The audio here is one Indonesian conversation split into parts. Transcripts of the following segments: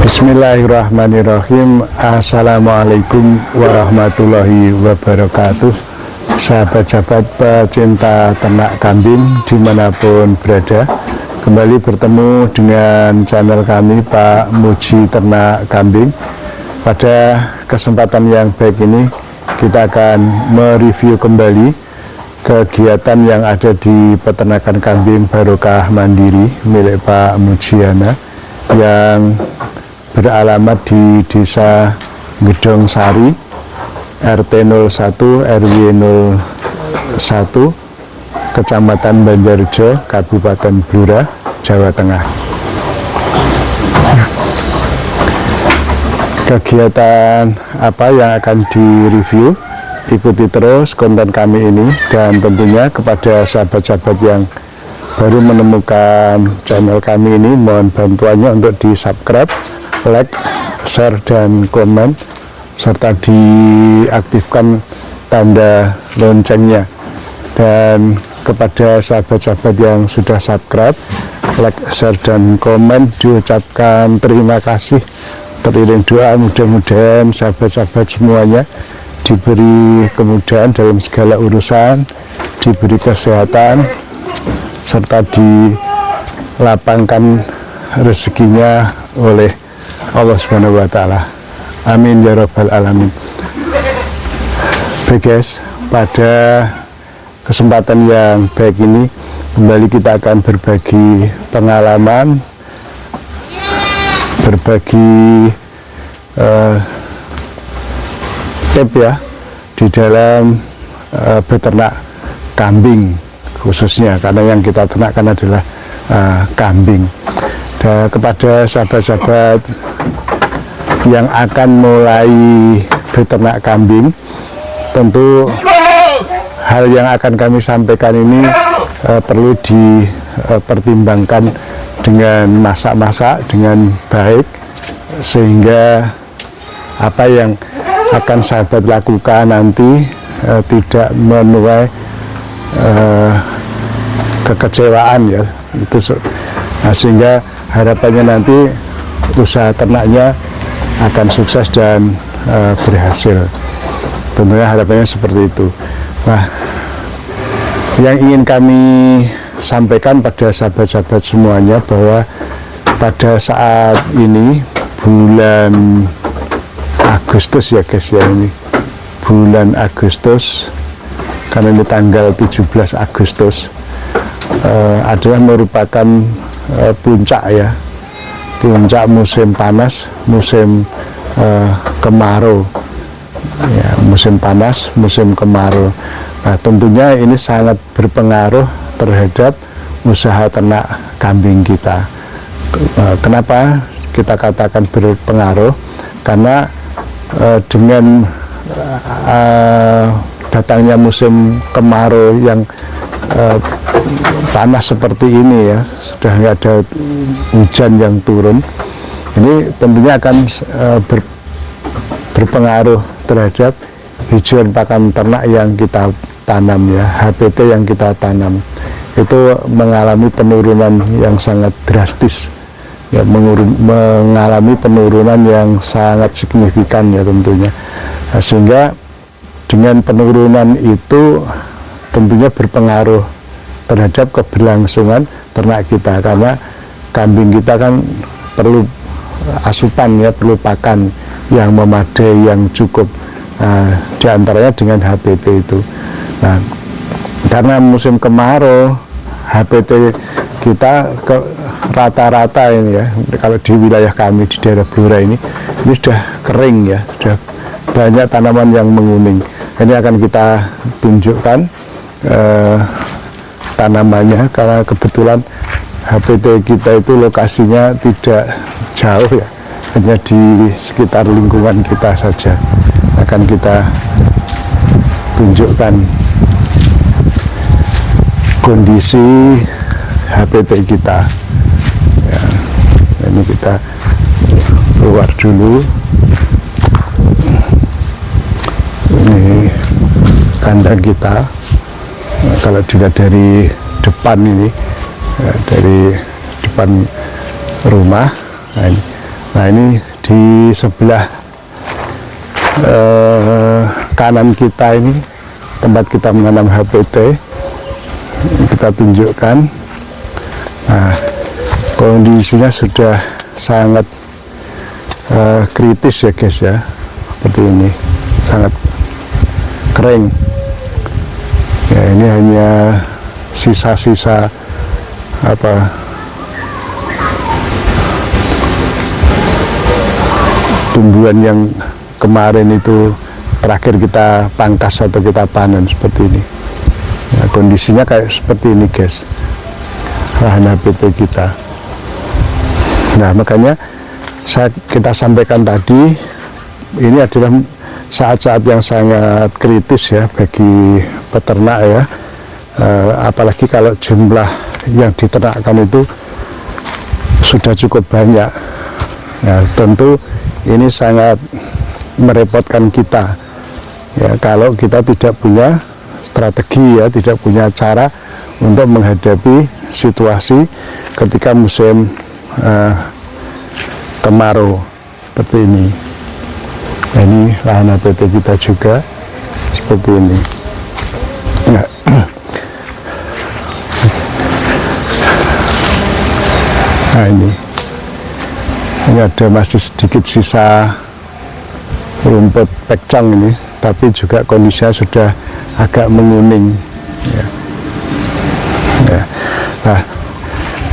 Bismillahirrahmanirrahim. Assalamualaikum warahmatullahi wabarakatuh. Sahabat-sahabat pecinta ternak kambing dimanapun berada, kembali bertemu dengan channel kami Pak Muji Ternak Kambing. Pada kesempatan yang baik ini kita akan mereview kembali kegiatan yang ada di peternakan kambing Barokah Mandiri milik Pak Mujiana yang beralamat di Desa Gedong Sari, RT 01 RW 01, Kecamatan Banjarjo, Kabupaten Blora, Jawa Tengah. Kegiatan apa yang akan direview? Ikuti terus konten kami ini, dan tentunya kepada sahabat-sahabat yang baru menemukan channel kami ini, mohon bantuannya untuk di subscribe, like, share, dan komen, serta diaktifkan tanda loncengnya. Dan kepada sahabat-sahabat yang sudah subscribe, like, share, dan komen, diucapkan terima kasih. Teriring doa, mudah-mudahan sahabat-sahabat semuanya diberi kemudahan dalam segala urusan, diberi kesehatan, serta dilapangkan rezekinya oleh Allah Subhanahu wa Ta'ala. Amin ya Rabbal Alamin. Baik guys, pada kesempatan yang baik ini kembali kita akan berbagi pengalaman, berbagi tip ya di dalam beternak kambing, khususnya karena yang kita ternakkan adalah kambing. Dan kepada sahabat-sahabat yang akan mulai beternak kambing, tentu hal yang akan kami sampaikan ini perlu dipertimbangkan dengan masak-masak dengan baik, sehingga apa yang akan sahabat lakukan nanti tidak menuai kekecewaan ya, itu sehingga harapannya nanti usaha ternaknya akan sukses dan berhasil. Tentunya harapannya seperti itu. Nah, yang ingin kami sampaikan pada sahabat-sahabat semuanya bahwa pada saat ini bulan Agustus ya guys ya, ini bulan Agustus, karena ini tanggal 17 Agustus adalah merupakan puncak ya, puncak musim panas, musim kemarau ya, musim panas, musim kemarau. Nah, tentunya ini sangat berpengaruh terhadap usaha ternak kambing kita. Kenapa kita katakan berpengaruh? Karena dengan datangnya musim kemarau yang panas seperti ini ya, sudah nggak ada hujan yang turun, ini tentunya akan berpengaruh terhadap hijauan pakan ternak yang kita tanam ya, HPT yang kita tanam itu mengalami penurunan yang sangat drastis ya, mengalami penurunan yang sangat signifikan ya tentunya. Nah, sehingga dengan penurunan itu tentunya berpengaruh terhadap keberlangsungan ternak kita, karena kambing kita kan perlu asupan ya, perlu pakan yang memadai, yang cukup, diantaranya dengan HPT itu. Nah, karena musim kemarau HPT kita rata-rata ini ya, kalau di wilayah kami di daerah Blora ini sudah kering ya, sudah banyak tanaman yang menguning. Ini akan kita tunjukkan tanamannya, karena kebetulan HPT kita itu lokasinya tidak jauh ya, hanya di sekitar lingkungan kita saja. Akan kita tunjukkan kondisi HPT kita ya. Ini kita keluar dulu. Ini kandang kita. Nah, kalau dilihat dari depan ini ya, dari depan rumah, nah ini Nah, ini di sebelah kanan kita ini tempat kita menanam HPT, kita tunjukkan. Nah, kondisinya sudah sangat kritis ya guys ya, seperti ini, sangat kering ya. Ini hanya sisa-sisa tumbuhan yang kemarin itu terakhir kita pangkas atau kita panen, seperti ini ya, kondisinya kayak seperti ini guys, lahan HPT kita. Nah, makanya kita sampaikan tadi, ini adalah saat-saat yang sangat kritis ya bagi peternak ya, apalagi kalau jumlah yang diternakkan itu sudah cukup banyak. Nah, tentu ini sangat merepotkan kita ya, kalau kita tidak punya strategi ya, tidak punya cara untuk menghadapi situasi ketika musim kemarau seperti ini. Nah, ini lahan HPT kita juga seperti ini. Nah, nah ini ada masih sedikit sisa rumput pekcong ini, tapi juga kondisinya sudah agak menguning ya. Ya. Nah,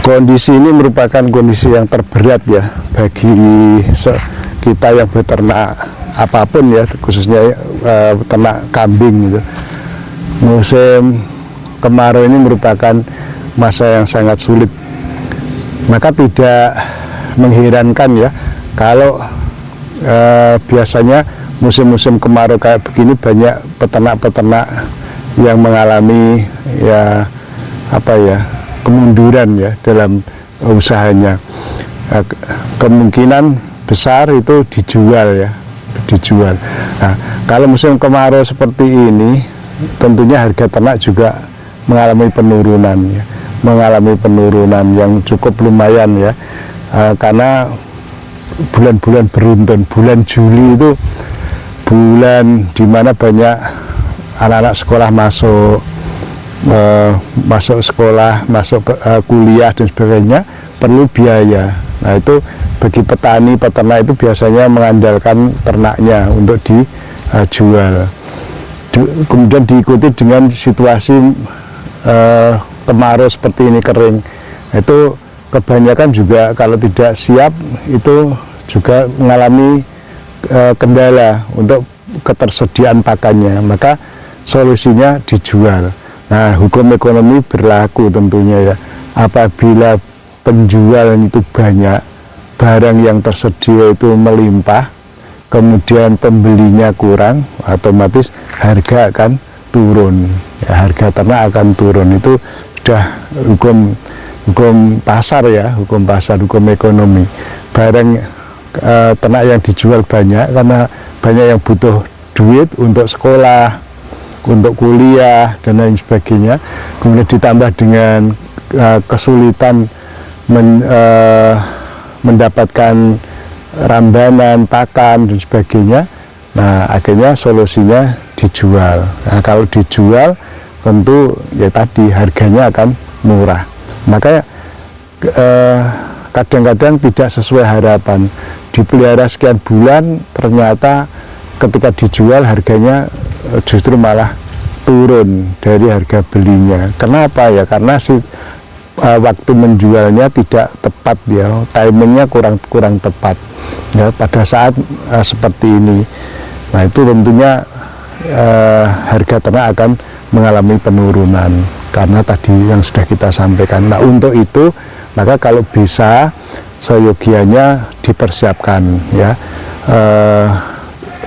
kondisi ini merupakan kondisi yang terberat ya bagi kita yang beternak apapun ya, khususnya ternak kambing gitu. Musim kemarau ini merupakan masa yang sangat sulit, maka tidak mengherankan ya kalau biasanya musim-musim kemarau kayak begini banyak peternak-peternak yang mengalami ya kemunduran ya dalam usahanya. Kemungkinan besar itu dijual. Nah, kalau musim kemarau seperti ini, tentunya harga ternak juga mengalami penurunan yang cukup lumayan ya, karena bulan-bulan beruntun, bulan Juli itu bulan dimana banyak anak-anak sekolah masuk sekolah, masuk kuliah dan sebagainya, perlu biaya. Nah, itu bagi petani peternak itu biasanya mengandalkan ternaknya untuk dijual. Kemudian diikuti dengan situasi kemarau seperti ini, kering. Itu kebanyakan juga kalau tidak siap itu juga mengalami kendala untuk ketersediaan pakannya, maka solusinya dijual. Nah, hukum ekonomi berlaku tentunya ya. Apabila penjualan itu banyak, barang yang tersedia itu melimpah, kemudian pembelinya kurang, otomatis harga akan turun. Ya, harga ternak akan turun. Itu sudah hukum pasar ya, hukum pasar, hukum ekonomi. Barang ternak yang dijual banyak karena banyak yang butuh duit untuk sekolah, untuk kuliah dan lain sebagainya, kemudian ditambah dengan kesulitan mendapatkan rambanan, pakan dan sebagainya. Nah, akhirnya solusinya dijual. Nah, kalau dijual tentu ya tadi harganya akan murah. Maka kadang-kadang tidak sesuai harapan. Dipelihara sekian bulan, ternyata ketika dijual harganya justru malah turun dari harga belinya. Kenapa ya? Karena waktu menjualnya tidak tepat ya, timingnya kurang tepat ya pada saat seperti ini. Nah, itu tentunya harga ternak akan mengalami penurunan karena tadi yang sudah kita sampaikan. Nah, untuk itu maka kalau bisa seyogianya dipersiapkan ya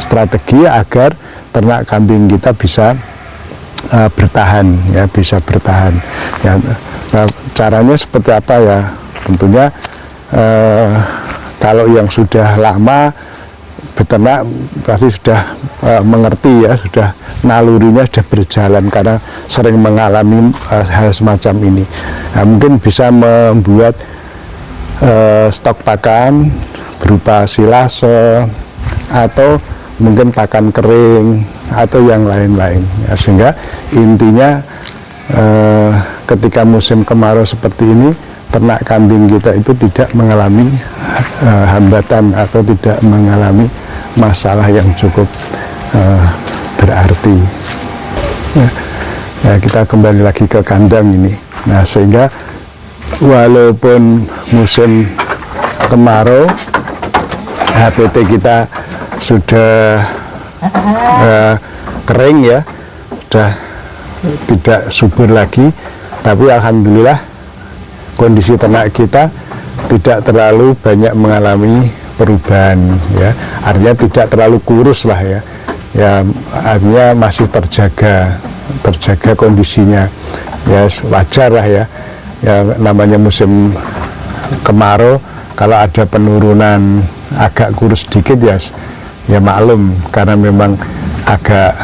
strategi agar ternak kambing kita bisa bertahan ya, bisa bertahan ya. Nah, caranya seperti apa ya? Tentunya kalau yang sudah lama beternak pasti sudah mengerti ya, sudah nalurinya sudah berjalan karena sering mengalami hal semacam ini. Nah, mungkin bisa membuat stok pakan berupa silase atau mungkin pakan kering atau yang lain-lain ya, sehingga intinya ketika musim kemarau seperti ini ternak kambing kita itu tidak mengalami hambatan atau tidak mengalami masalah yang cukup berarti. Ya, kita kembali lagi ke kandang ini. Nah, sehingga walaupun musim kemarau, HPT kita sudah kering ya, sudah tidak subur lagi, tapi alhamdulillah kondisi ternak kita tidak terlalu banyak mengalami perubahan ya, artinya tidak terlalu kurus lah ya, ya artinya masih terjaga kondisinya ya, wajar lah ya, ya namanya musim kemarau kalau ada penurunan agak kurus sedikit ya maklum karena memang agak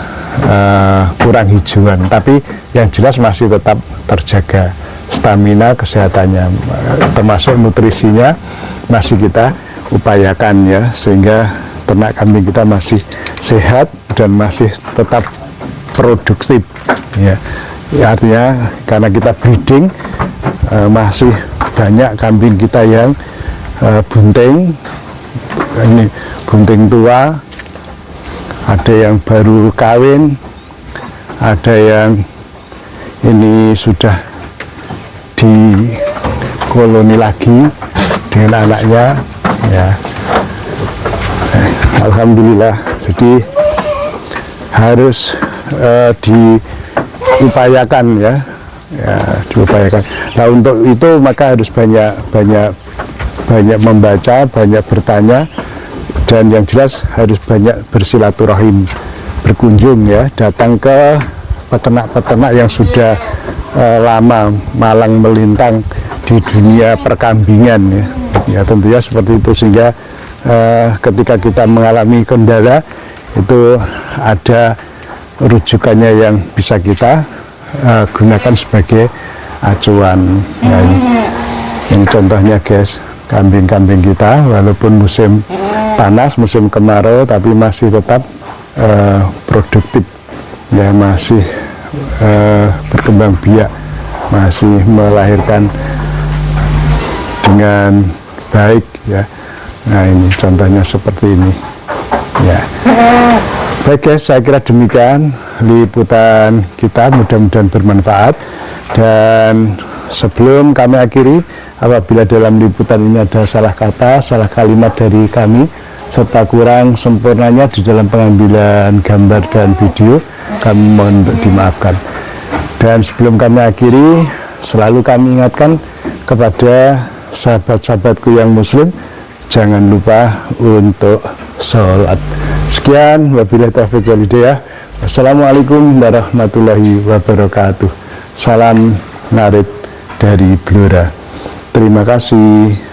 kurang hijauan, tapi yang jelas masih tetap terjaga stamina kesehatannya, termasuk nutrisinya masih kita upayakan ya, sehingga ternak kambing kita masih sehat dan masih tetap produktif ya. Ya, artinya karena kita breeding masih banyak kambing kita yang bunting, ini bunting tua, ada yang baru kawin, ada yang ini sudah di koloni lagi dengan anaknya ya. Alhamdulillah, jadi harus diupayakan ya, diupayakan. Nah, untuk itu maka harus banyak membaca, banyak bertanya, dan yang jelas harus banyak bersilaturahim, berkunjung ya, datang ke peternak-peternak yang sudah lama malang melintang di dunia perkambingan ya. Ya tentunya seperti itu, sehingga ketika kita mengalami kendala itu ada rujukannya yang bisa kita gunakan sebagai acuan ya. Ini contohnya guys, kambing-kambing kita walaupun musim panas, musim kemarau, tapi masih tetap produktif ya, masih berkembang biak, masih melahirkan dengan baik ya. Nah, ini contohnya seperti ini ya. Baik guys, saya kira demikian liputan kita, mudah-mudahan bermanfaat. Dan sebelum kami akhiri, apabila dalam liputan ini ada salah kata, salah kalimat dari kami, serta kurang sempurnanya di dalam pengambilan gambar dan video, kami mohon untuk dimaafkan. Dan sebelum kami akhiri, selalu kami ingatkan kepada sahabat-sahabatku yang muslim, jangan lupa untuk sholat. Sekian, wabillahi taufiq wal hidayah. Wassalamualaikum warahmatullahi wabarakatuh. Salam ngarit dari Blora. Terima kasih.